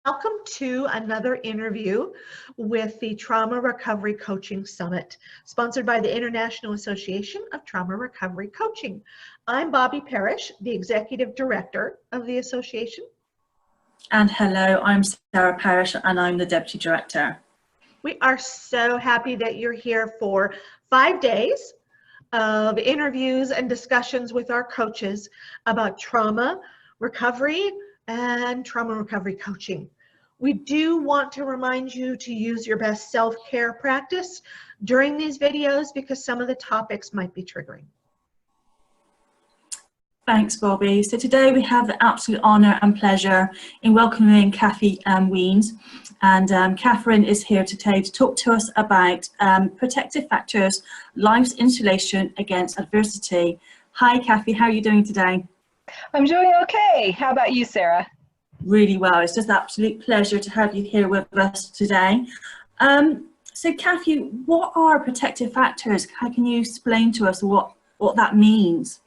Welcome to another interview with the Trauma Recovery Coaching Summit, sponsored by the International Association of Trauma Recovery Coaching. I'm Bobby Parrish, the Executive Director of the association. And hello, I'm Sarah Parrish and I'm the Deputy Director. We are so happy that you're here for 5 days of interviews and discussions with our coaches about trauma recovery and trauma recovery coaching. We do want to remind you to use your best self-care practice during these videos because some of the topics might be triggering. Thanks, Bobby. So today we have the absolute honour and pleasure in welcoming Kathy Wiens. And Catherine is here today to talk to us about protective factors, life's insulation against adversity. Hi, Kathy, how are you doing today? I'm doing okay. How about you, Sarah? Really well. It's just an absolute pleasure to have you here with us today. So Kathy, what are protective factors? How can you explain to us what that means?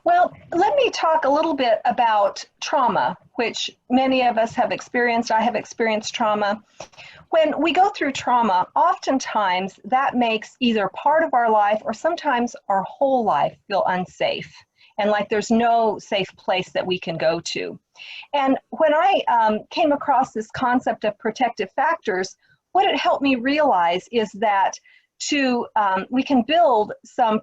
Well, let me talk a little bit about trauma, which many of us have experienced. I have experienced trauma. When we go through trauma, oftentimes that makes either part of our life or sometimes our whole life feel unsafe and like there's no safe place that we can go to. And when I came across this concept of protective factors, what it helped me realize is that we can build some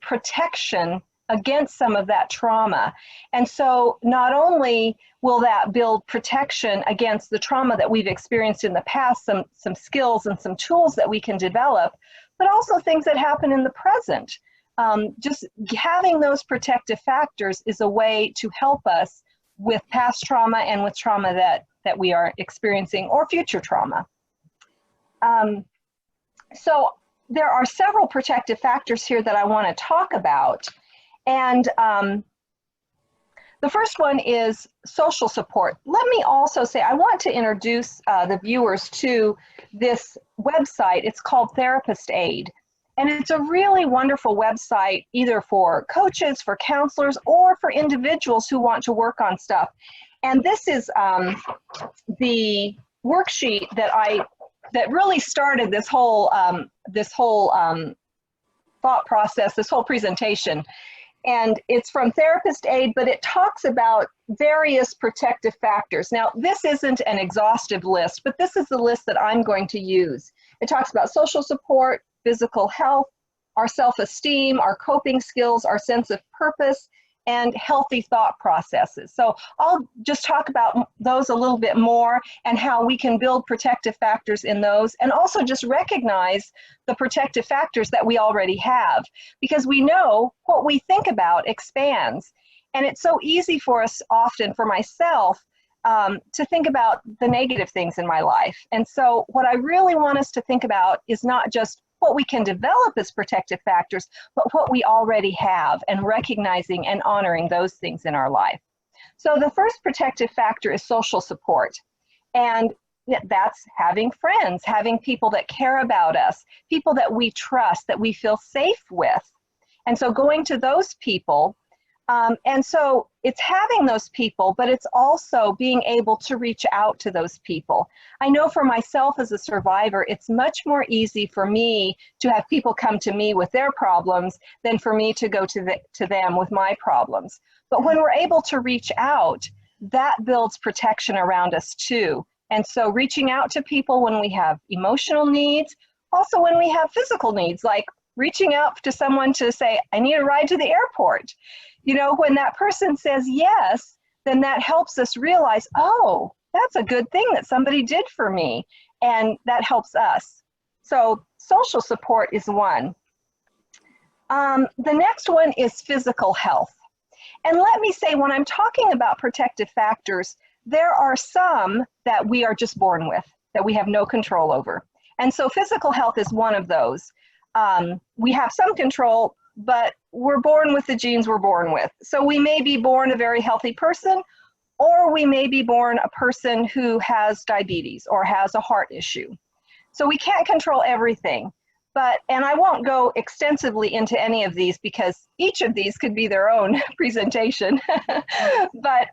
protection against some of that trauma. And so not only will that build protection against the trauma that we've experienced in the past, some skills and some tools that we can develop, but also things that happen in the present. Just having those protective factors is a way to help us with past trauma and with trauma that we are experiencing or future trauma. So there are several protective factors here that I want to talk about. And the first one is social support. Let me also say, I want to introduce the viewers to this website. It's called Therapist Aid. And it's a really wonderful website, either for coaches, for counselors, or for individuals who want to work on stuff. And this is the worksheet that really started this whole thought process, this whole presentation. And it's from Therapist Aid, but it talks about various protective factors. Now, this isn't an exhaustive list, but this is the list that I'm going to use. It talks about social support, physical health, our self-esteem, our coping skills, our sense of purpose, and healthy thought processes. So I'll just talk about those a little bit more and how we can build protective factors in those, and also just recognize the protective factors that we already have, because we know what we think about expands. And it's so easy for us often, for myself, to think about the negative things in my life. And so what I really want us to think about is not just what we can develop as protective factors, but what we already have, and recognizing and honoring those things in our life. So the first protective factor is social support. And that's having friends, having people that care about us, people that we trust, that we feel safe with. And so going to those people, and so it's having those people, but it's also being able to reach out to those people. I know for myself as a survivor, it's much more easy for me to have people come to me with their problems than for me to go to them with my problems. But when we're able to reach out, that builds protection around us too. And so reaching out to people when we have emotional needs, also when we have physical needs, like reaching out to someone to say, I need a ride to the airport. You know, when that person says yes, then that helps us realize, oh, that's a good thing that somebody did for me. And that helps us. So social support is one. The next one is physical health. And let me say, when I'm talking about protective factors, there are some that we are just born with, that we have no control over. And so physical health is one of those. We have some control, but we're born with the genes we're born with. So we may be born a very healthy person, or we may be born a person who has diabetes or has a heart issue. So we can't control everything. And I won't go extensively into any of these because each of these could be their own presentation. But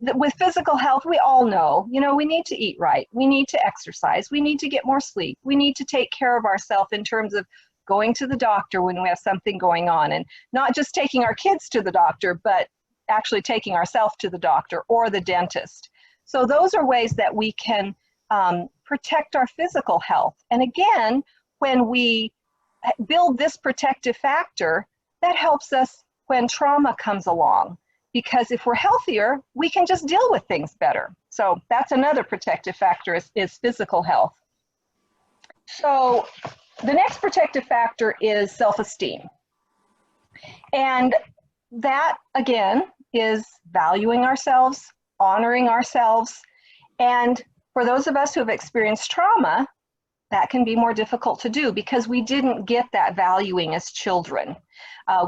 with physical health, we all know, you know, we need to eat right. We need to exercise. We need to get more sleep. We need to take care of ourselves in terms of going to the doctor when we have something going on, and not just taking our kids to the doctor, but actually taking ourselves to the doctor or the dentist. So those are ways that we can protect our physical health. And again, when we build this protective factor, that helps us when trauma comes along. Because if we're healthier, we can just deal with things better. So that's another protective factor is physical health. So the next protective factor is self-esteem. And that, again, is valuing ourselves, honoring ourselves. And for those of us who have experienced trauma, that can be more difficult to do because we didn't get that valuing as children.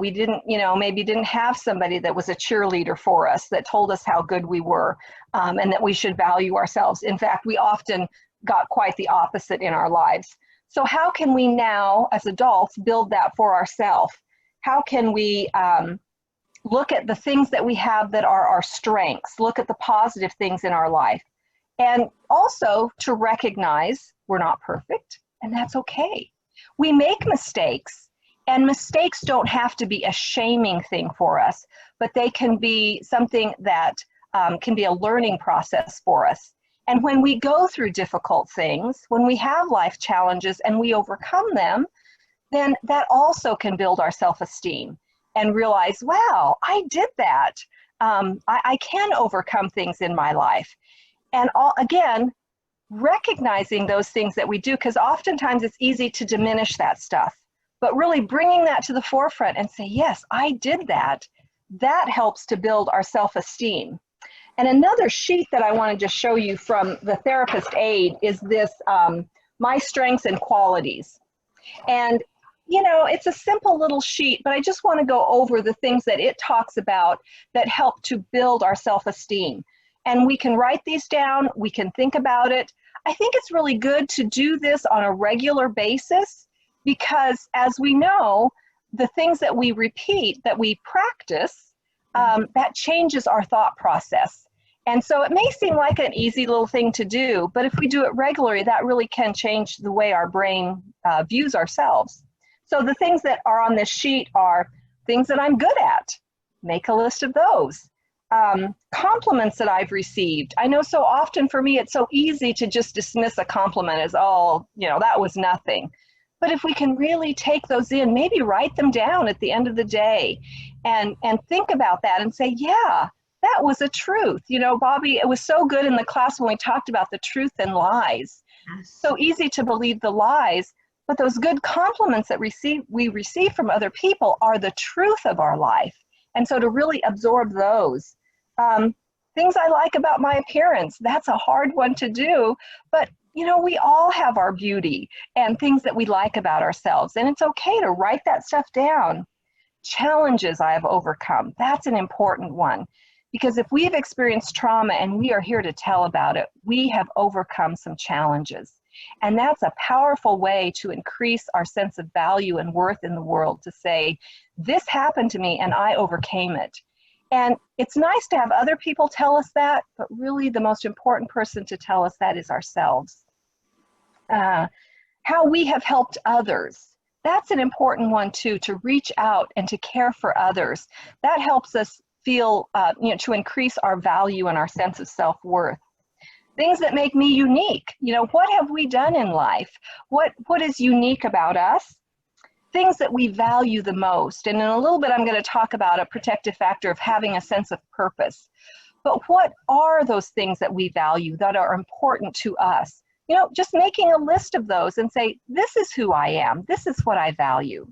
We didn't, you know, maybe didn't have somebody that was a cheerleader for us that told us how good we were and that we should value ourselves. In fact, we often got quite the opposite in our lives. So how can we now, as adults, build that for ourselves? How can we look at the things that we have that are our strengths, look at the positive things in our life, and also to recognize we're not perfect, and that's okay. We make mistakes, and mistakes don't have to be a shaming thing for us, but they can be something that can be a learning process for us. And when we go through difficult things, when we have life challenges and we overcome them, then that also can build our self-esteem and realize, wow, I did that. I can overcome things in my life. And again, recognizing those things that we do, because oftentimes it's easy to diminish that stuff, but really bringing that to the forefront and say, yes, I did that. That helps to build our self-esteem. And another sheet that I want to just show you from the therapist aid is this, My Strengths and Qualities. And, you know, it's a simple little sheet, but I just want to go over the things that it talks about that help to build our self-esteem. And we can write these down, we can think about it. I think it's really good to do this on a regular basis because, as we know, the things that we repeat, that we practice, that changes our thought process. And so it may seem like an easy little thing to do, but if we do it regularly, that really can change the way our brain views ourselves. So the things that are on this sheet are things that I'm good at. Make a list of those. Compliments that I've received. I know so often for me, it's so easy to just dismiss a compliment as, oh, you know, that was nothing. But if we can really take those in, maybe write them down at the end of the day and think about that and say, yeah, that was a truth. You know, Bobby, it was so good in the class when we talked about the truth and lies. So easy to believe the lies, but those good compliments that we receive from other people are the truth of our life. And so to really absorb those. Things I like about my appearance, that's a hard one to do, but you know, we all have our beauty and things that we like about ourselves, and it's okay to write that stuff down. Challenges I have overcome, that's an important one, because if we've experienced trauma and we are here to tell about it, we have overcome some challenges. And that's a powerful way to increase our sense of value and worth in the world, to say, this happened to me and I overcame it. And it's nice to have other people tell us that, but really the most important person to tell us that is ourselves. How we have helped others. That's an important one too, to reach out and to care for others. That helps us feel, you know, to increase our value and our sense of self-worth. Things that make me unique. You know, what have we done in life? What is unique about us? Things that we value the most. And in a little bit, I'm going to talk about a protective factor of having a sense of purpose. But what are those things that we value that are important to us? You know, just making a list of those and say, this is who I am. This is what I value.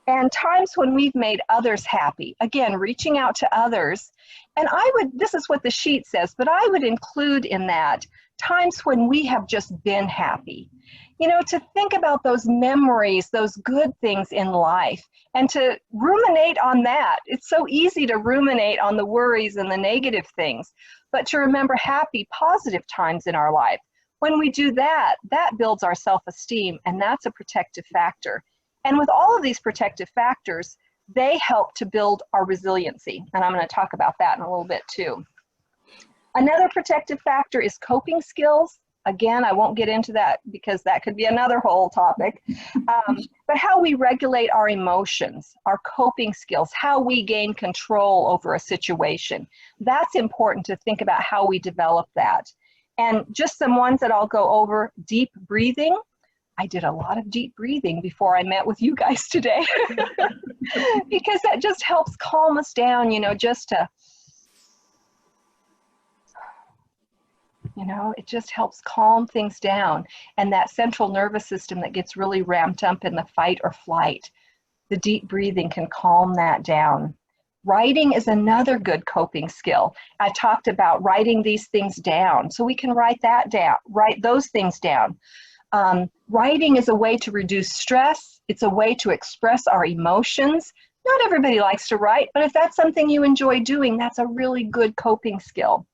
And times when we've made others happy. Again, reaching out to others. And this is what the sheet says, but I would include in that times when we have just been happy. You know, to think about those memories, those good things in life, and to ruminate on that. It's so easy to ruminate on the worries and the negative things, but to remember happy, positive times in our life. When we do that, that builds our self-esteem, and that's a protective factor. And with all of these protective factors, they help to build our resiliency. And I'm going to talk about that in a little bit too. Another protective factor is coping skills. Again, I won't get into that because that could be another whole topic. But how we regulate our emotions, our coping skills, how we gain control over a situation. That's important to think about how we develop that. And just some ones that I'll go over: deep breathing. I did a lot of deep breathing before I met with you guys today because that just helps calm us down, you know, just to, you know, it just helps calm things down. And that central nervous system that gets really ramped up in the fight or flight, the deep breathing can calm that down. Writing is another good coping skill. I talked about writing these things down, so we can write that down, write those things down. Writing is a way to reduce stress. It's a way to express our emotions. Not everybody likes to write, but if that's something you enjoy doing, that's a really good coping skill.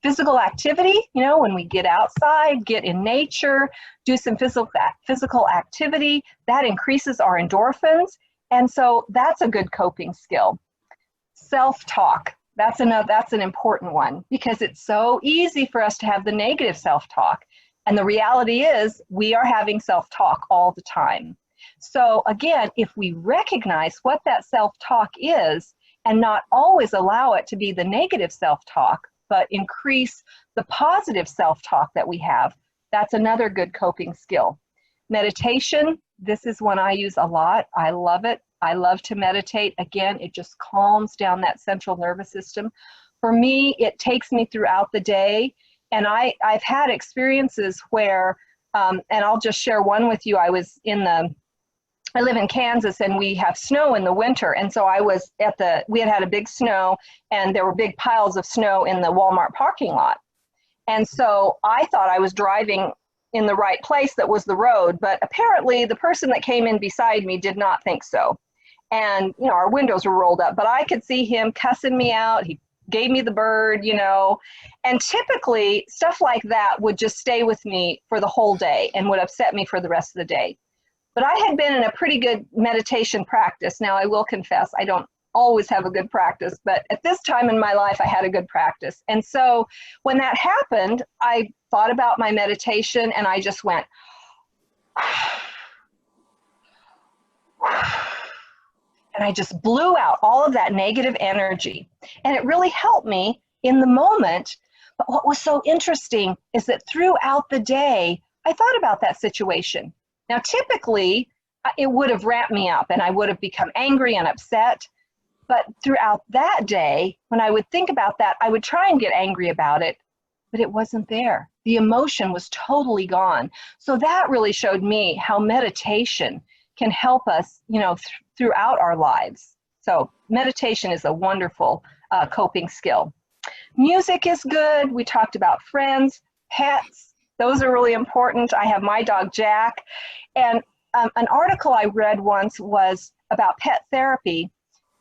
Physical activity, you know, when we get outside, get in nature, do some physical activity, that increases our endorphins. And so that's a good coping skill. Self-talk, that's an important one because it's so easy for us to have the negative self-talk. And the reality is we are having self-talk all the time. So again, if we recognize what that self-talk is and not always allow it to be the negative self-talk, but increase the positive self-talk that we have, that's another good coping skill. Meditation, this is one I use a lot. I love it. I love to meditate. Again, it just calms down that central nervous system. For me, it takes me throughout the day. And I've had experiences where, and I'll just share one with you. I live in Kansas and we have snow in the winter. And so we had a big snow and there were big piles of snow in the Walmart parking lot. And so I thought I was driving in the right place, that was the road, but apparently the person that came in beside me did not think so. And, you know, our windows were rolled up, but I could see him cussing me out. He gave me the bird, you know, and typically stuff like that would just stay with me for the whole day and would upset me for the rest of the day. But I had been in a pretty good meditation practice. Now, I will confess, I don't always have a good practice, but at this time in my life, I had a good practice. And so when that happened, I thought about my meditation and I just went, and I just blew out all of that negative energy. And it really helped me in the moment. But what was so interesting is that throughout the day, I thought about that situation. Now, typically, it would have ramped me up and I would have become angry and upset. But throughout that day, when I would think about that, I would try and get angry about it, but it wasn't there. The emotion was totally gone. So that really showed me how meditation can help us, you know, throughout our lives. So meditation is a wonderful coping skill. Music is good. We talked about friends, pets. Those are really important. I have my dog, Jack. And an article I read once was about pet therapy,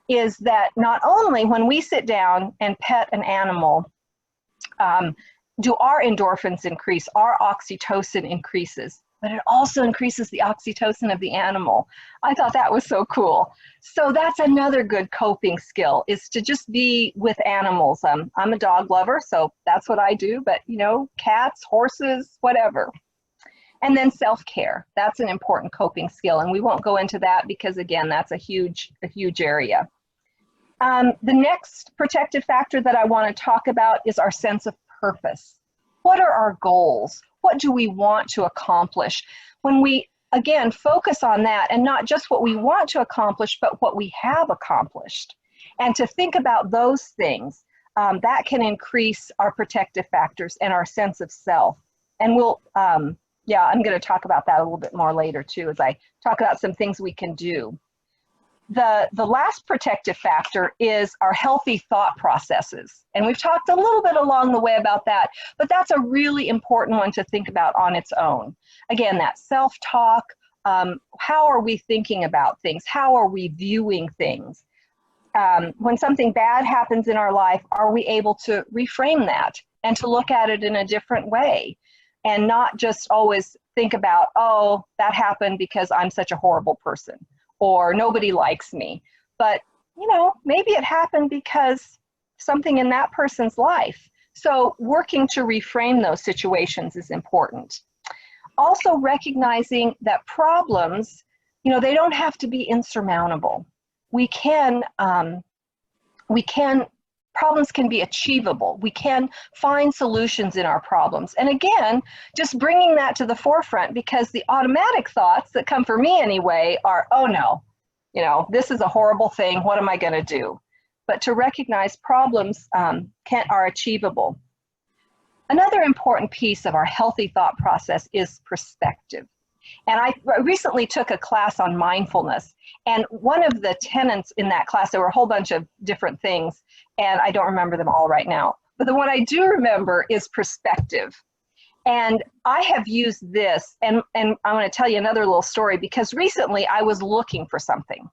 is that not only when we sit down and pet an animal, do our endorphins increase, our oxytocin increases, but it also increases the oxytocin of the animal. I thought that was so cool. So that's another good coping skill, is to just be with animals. I'm a dog lover, so that's what I do, but you know, cats, horses, whatever. And then self-care, that's an important coping skill. And we won't go into that because again, that's a huge area. The next protective factor that I want to talk about is our sense of purpose. What are our goals? What do we want to accomplish? When we, again, focus on that and not just what we want to accomplish, but what we have accomplished. And to think about those things, that can increase our protective factors and our sense of self. And we'll, yeah, I'm going to talk about that a little bit more later too, as I talk about some things we can do. The last protective factor is our healthy thought processes. And we've talked a little bit along the way about that, but that's a really important one to think about on its own. Again, that self-talk, how are we thinking about things? How are we viewing things? When something bad happens in our life, are we able to reframe that and to look at it in a different way? And not just always think about, oh, that happened because I'm such a horrible person, or nobody likes me. but you know, maybe it happened because something in that person's life. So working to reframe those situations is important. Also recognizing that problems, you know, they don't have to be insurmountable. Problems can be achievable. We can find solutions in our problems. And again, just bringing that to the forefront, because the automatic thoughts that come for me anyway are, oh no, you know, this is a horrible thing. What am I going to do? But to recognize problems are achievable. Another important piece of our healthy thought process is perspective. And I recently took a class on mindfulness, and one of the tenets in that class, there were a whole bunch of different things, and I don't remember them all right now, but the one I do remember is perspective. And I have used this, and I want to tell you another little story, because recently I was looking for something.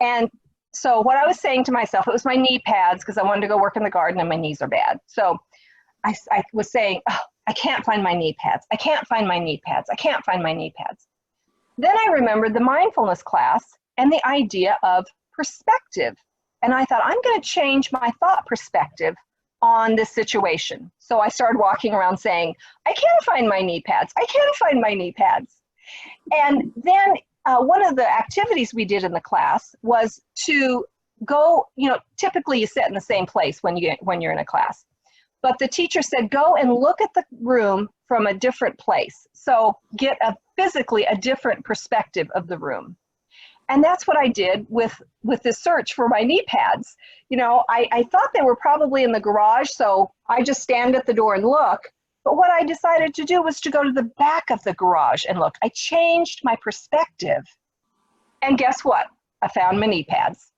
And so what I was saying to myself, it was my knee pads, because I wanted to go work in the garden and my knees are bad. So I was saying, oh, I can't find my knee pads. I can't find my knee pads. I can't find my knee pads. Then I remembered the mindfulness class and the idea of perspective. And I thought, I'm going to change my thought perspective on this situation. So I started walking around saying, I can't find my knee pads. I can't find my knee pads. And then one of the activities we did in the class was to go, you know, typically you sit in the same place when you're in a class. But the teacher said, go and look at the room from a different place. So get physically a different perspective of the room. And that's what I did with this search for my knee pads. You know, I thought they were probably in the garage, so I just stand at the door and look. But what I decided to do was to go to the back of the garage and look. I changed my perspective. And guess what? I found my knee pads.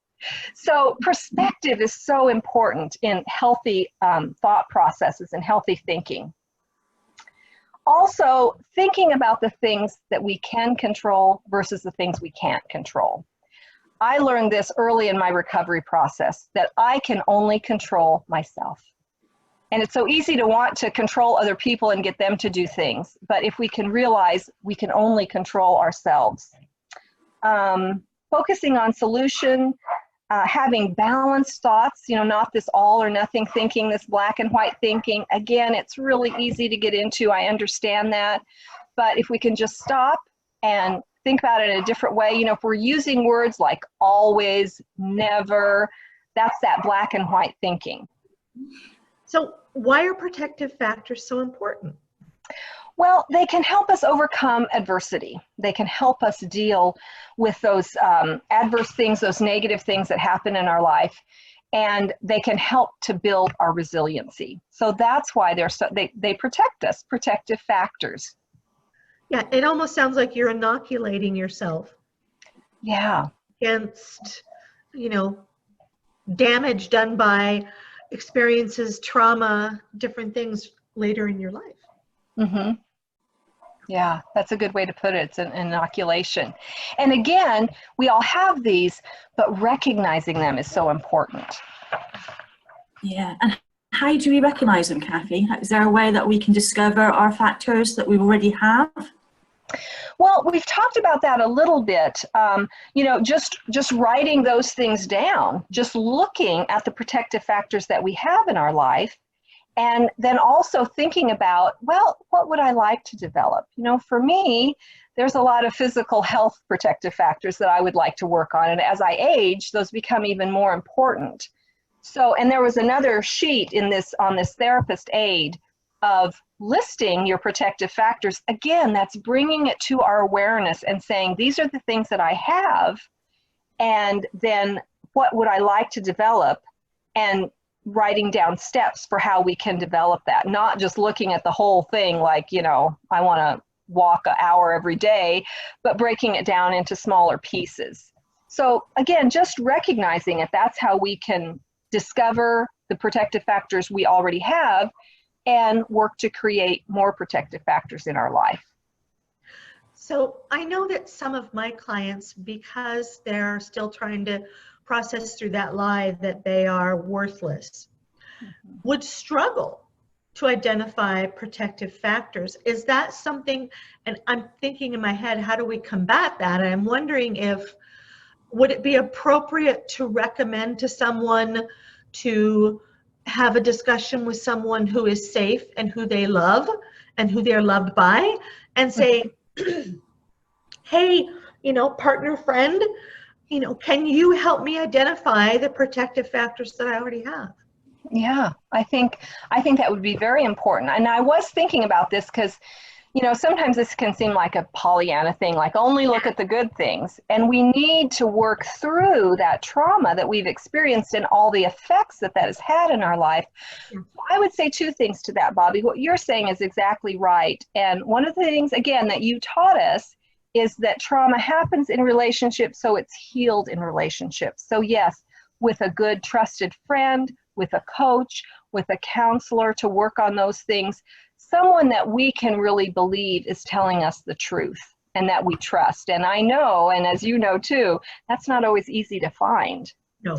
So perspective is so important in healthy thought processes and healthy thinking. Also, thinking about the things that we can control versus the things we can't control. I learned this early in my recovery process, that I can only control myself. And it's so easy to want to control other people and get them to do things. But if we can realize we can only control ourselves. Focusing on solution, having balanced thoughts, you know, not this all or nothing thinking, this black and white thinking. Again, it's really easy to get into. I understand that. But if we can just stop and think about it in a different way, you know, if we're using words like always, never, that's that black and white thinking. So why are protective factors so important? Well, they can help us overcome adversity. They can help us deal with those adverse things, those negative things that happen in our life, and they can help to build our resiliency. So that's why they protect us, protective factors. Yeah, it almost sounds like you're inoculating yourself. Yeah. Against, you know, damage done by experiences, trauma, different things later in your life. Mm-hmm. Yeah, that's a good way to put it. It's an inoculation. And again, we all have these, but recognizing them is so important. Yeah, and how do we recognize them, Kathy? Is there a way that we can discover our factors that we already have? Well, we've talked about that a little bit. You know, just writing those things down, just looking at the protective factors that we have in our life. And then also thinking about, well, what would I like to develop? You know, for me, there's a lot of physical health protective factors that I would like to work on. And as I age, those become even more important. So, and there was another sheet in this, on this therapist aid, of listing your protective factors. Again, that's bringing it to our awareness and saying, these are the things that I have. And then what would I like to develop? And writing down steps for how we can develop that, not just looking at the whole thing like, you know, I want to walk an hour every day, but breaking it down into smaller pieces. So again, just recognizing it, that's how we can discover the protective factors we already have and work to create more protective factors in our life. So I know that some of my clients, because they're still trying to process through that lie that they are worthless, would struggle to identify protective factors. Is that something, and I'm thinking in my head, how do we combat that? And I'm wondering if would it be appropriate to recommend to someone to have a discussion with someone who is safe and who they love and who they're loved by, and say, hey, partner, friend, can you help me identify the protective factors that I already have? Yeah, I think that would be very important. And I was thinking about this because, sometimes this can seem like a Pollyanna thing, like only look at the good things. And we need to work through that trauma that we've experienced and all the effects that has had in our life. I would say two things to that, Bobby. What you're saying is exactly right. And one of the things, again, that you taught us is that trauma happens in relationships, so it's healed in relationships. So yes, with a good trusted friend, with a coach, with a counselor to work on those things, someone that we can really believe is telling us the truth and that we trust. And I know, and as you know too, that's not always easy to find. No.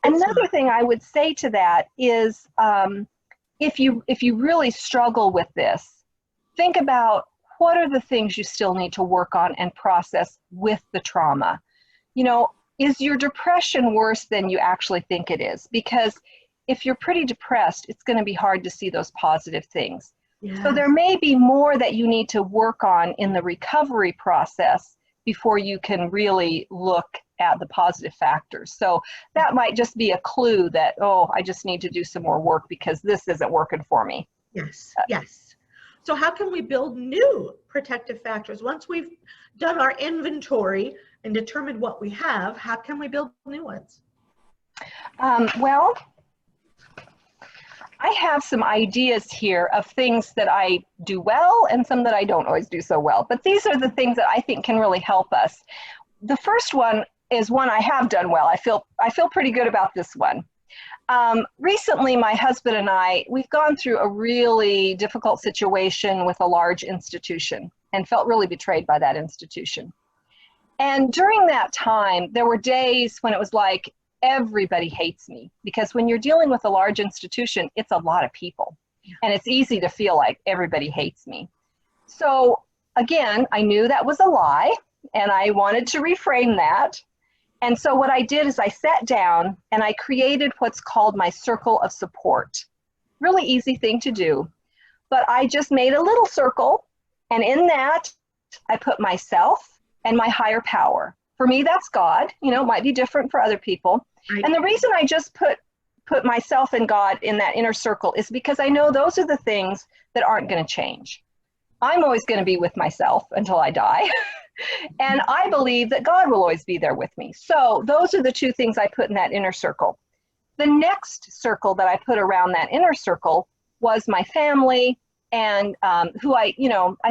Another thing I would say to that is, if you really struggle with this, think about what are the things you still need to work on and process with the trauma. Is your depression worse than you actually think it is? Because if you're pretty depressed, it's going to be hard to see those positive things. Yeah. So there may be more that you need to work on in the recovery process before you can really look at the positive factors. So that might just be a clue that, I just need to do some more work because this isn't working for me. Yes, yes. So how can we build new protective factors? Once we've done our inventory and determined what we have, how can we build new ones? Well, I have some ideas here of things that I do well and some that I don't always do so well. But these are the things that I think can really help us. The first one is one I have done well. I feel pretty good about this one. Recently, my husband and we've gone through a really difficult situation with a large institution and felt really betrayed by that institution. And during that time, there were days when it was like, everybody hates me, because when you're dealing with a large institution, it's a lot of people and it's easy to feel like everybody hates me. So again, I knew that was a lie and I wanted to reframe that. And so what I did is I sat down and I created what's called my circle of support. Really easy thing to do, but I just made a little circle, and in that I put myself and my higher power. For me, that's God. It might be different for other people. Right. And the reason I just put myself and God in that inner circle is because I know those are the things that aren't going to change. I'm always going to be with myself until I die. And I believe that God will always be there with me. So those are the two things I put in that inner circle. The next circle that I put around that inner circle was my family and who I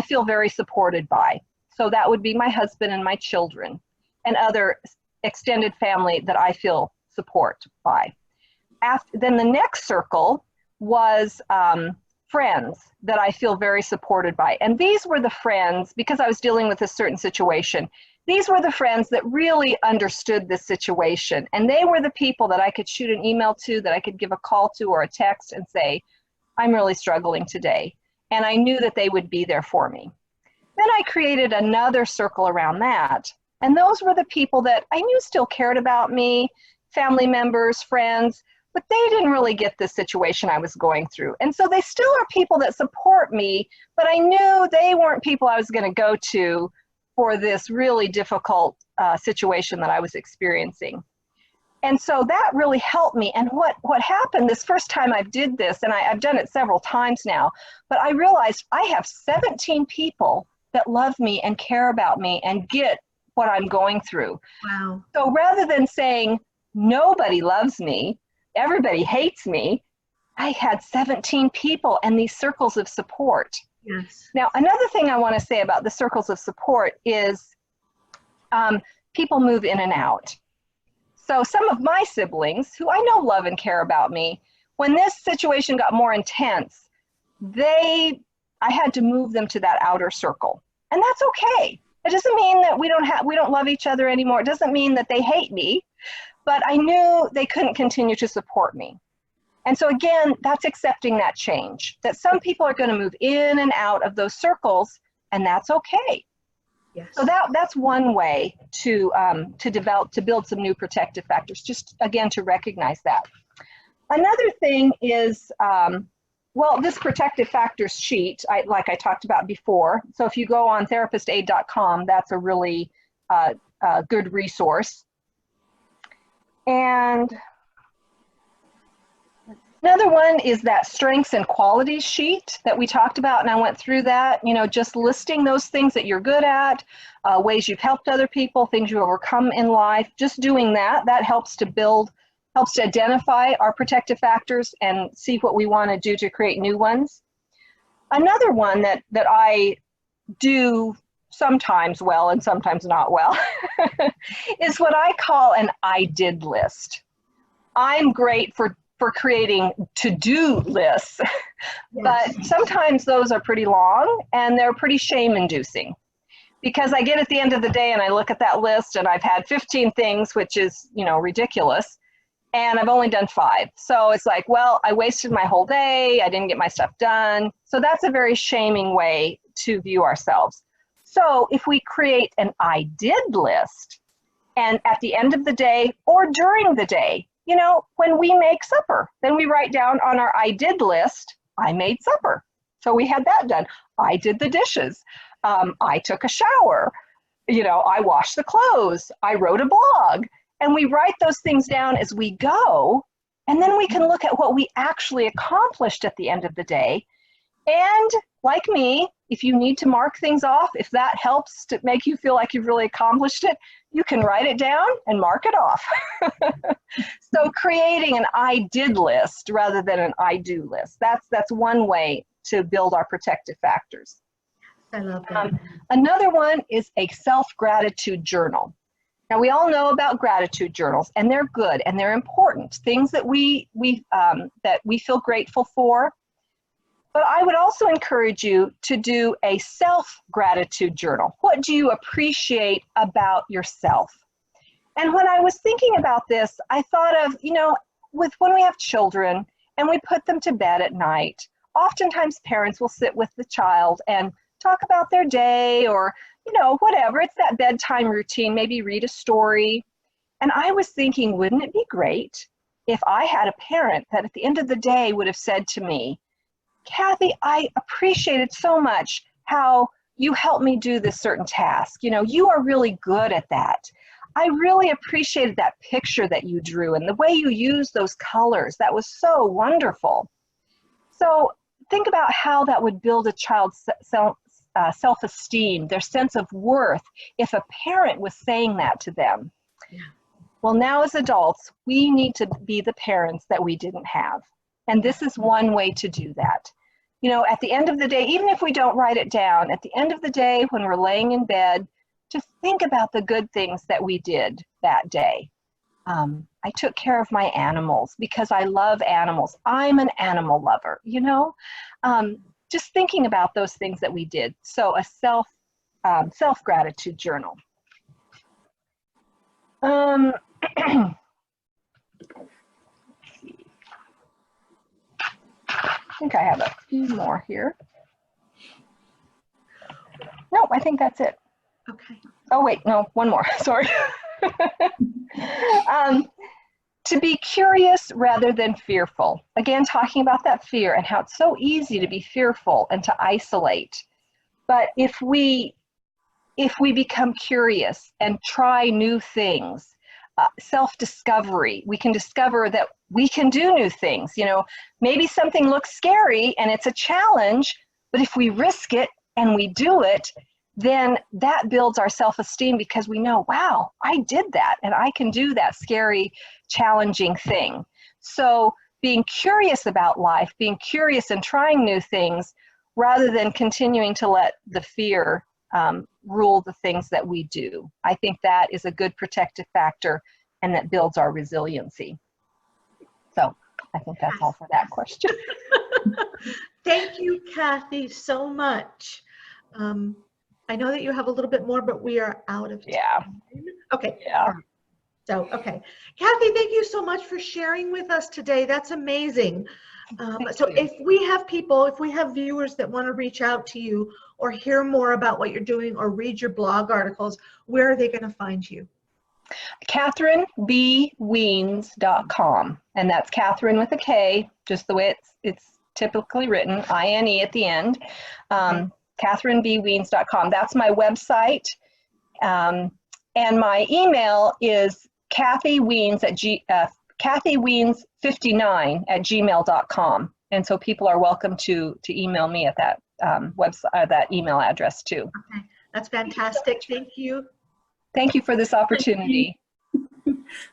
feel very supported by. So that would be my husband and my children and other extended family that I feel support by. Then the next circle was friends that I feel very supported by. And these were the friends, because I was dealing with a certain situation, these were the friends that really understood this situation. And they were the people that I could shoot an email to, that I could give a call to or a text and say, I'm really struggling today. And I knew that they would be there for me. Then I created another circle around that. And those were the people that I knew still cared about me, family members, friends, but they didn't really get the situation I was going through. And so they still are people that support me, but I knew they weren't people I was going to go to for this really difficult situation that I was experiencing. And so that really helped me. And what happened this first time I did this, and I've done it several times now, but I realized I have 17 people that love me and care about me and get what I'm going through. Wow. So rather than saying, nobody loves me, everybody hates me, I had 17 people and these circles of support. Yes. Now, another thing I want to say about the circles of support is people move in and out. So some of my siblings, who I know love and care about me, when this situation got more intense, I had to move them to that outer circle. And that's okay. It doesn't mean that we don't love each other anymore. It doesn't mean that they hate me, but I knew they couldn't continue to support me. And so again, that's accepting that change, that some people are going to move in and out of those circles, and that's okay. Yes. So that's one way to build some new protective factors, just again to recognize that. Another thing is, well, this protective factors sheet, like I talked about before. So if you go on therapistaid.com, that's a really good resource. And another one is that strengths and qualities sheet that we talked about, and I went through that, you know, just listing those things that you're good at, ways you've helped other people, things you overcome in life. Just doing that helps to identify our protective factors and see what we want to do to create new ones. Another one that I do sometimes well and sometimes not well is what I call an I did list. I'm great for creating to-do lists, but sometimes those are pretty long and they're pretty shame-inducing, because I get at the end of the day and I look at that list and I've had 15 things, which is, you know, ridiculous, and I've only done 5. So it's like, well, I wasted my whole day, I didn't get my stuff done. So that's a very shaming way to view ourselves. So if we create an I did list, and at the end of the day or during the day, you know, when we make supper, then we write down on our I did list, I made supper. So we had that done. I did the dishes. I took a shower. You know, I washed the clothes. I wrote a blog. And we write those things down as we go. And then we can look at what we actually accomplished at the end of the day. And like me, if you need to mark things off, if that helps to make you feel like you've really accomplished it, you can write it down and mark it off. So creating an I did list rather than an I do list, that's one way to build our protective factors. I love that. Another one is a self-gratitude journal. Now, we all know about gratitude journals, and they're good and they're important, things that we feel grateful for. But I would also encourage you to do a self-gratitude journal. What do you appreciate about yourself? And when I was thinking about this, I thought of, you know, when we have children and we put them to bed at night, oftentimes parents will sit with the child and talk about their day, or, you know, whatever. It's that bedtime routine, maybe read a story. And I was thinking, wouldn't it be great if I had a parent that at the end of the day would have said to me, Kathy, I appreciated so much how you helped me do this certain task. You know, you are really good at that. I really appreciated that picture that you drew and the way you used those colors. That was so wonderful. So think about how that would build a child's self-esteem, their sense of worth, if a parent was saying that to them. Yeah. Well, now as adults, we need to be the parents that we didn't have. And this is one way to do that. You know, at the end of the day, even if we don't write it down, at the end of the day, when we're laying in bed, just think about the good things that we did that day. I took care of my animals because I love animals. I'm an animal lover, you know? Just thinking about those things that we did. So a self-gratitude journal. I think I have a few more here. No, I think that's it. Okay. Oh, wait, no, one more, sorry. To be curious rather than fearful. Again, talking about that fear and how it's so easy to be fearful and to isolate. But if we become curious and try new things, self-discovery, we can discover that we can do new things. You know, maybe something looks scary and it's a challenge, but if we risk it and we do it, then that builds our self-esteem, because we know, wow, I did that and I can do that scary, challenging thing. So being curious about life, being curious and trying new things, rather than continuing to let the fear rule the things that we do. I think that is a good protective factor, and that builds our resiliency. So I think that's all for that question. Thank you, Kathy, so much. I know that you have a little bit more, but we are out of time. Yeah. Okay. Yeah. So, okay. Kathy, thank you so much for sharing with us today. That's amazing. So you. if we have viewers that want to reach out to you or hear more about what you're doing or read your blog articles, where are they going to find you? KatherineBWiens.com, and that's Catherine with a K, just the way it's typically written, I-N-E at the end. KatherineBWiens.com. That's my website, and my email is KathyWiens59@gmail.com, and so people are welcome to email me at that website, that email address too. Okay, that's fantastic. Thank you. Thank you for this opportunity.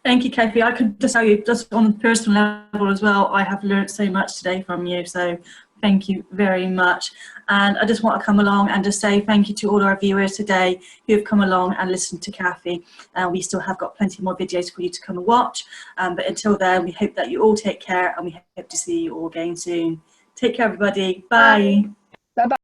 Thank you, Kathy. I could just tell you, just on a personal level as well, I have learned so much today from you. So thank you very much. And I just want to come along and just say thank you to all our viewers today who have come along and listened to Kathy. We still have got plenty more videos for you to come and watch. But until then, we hope that you all take care, and we hope to see you all again soon. Take care, everybody. Bye. Bye.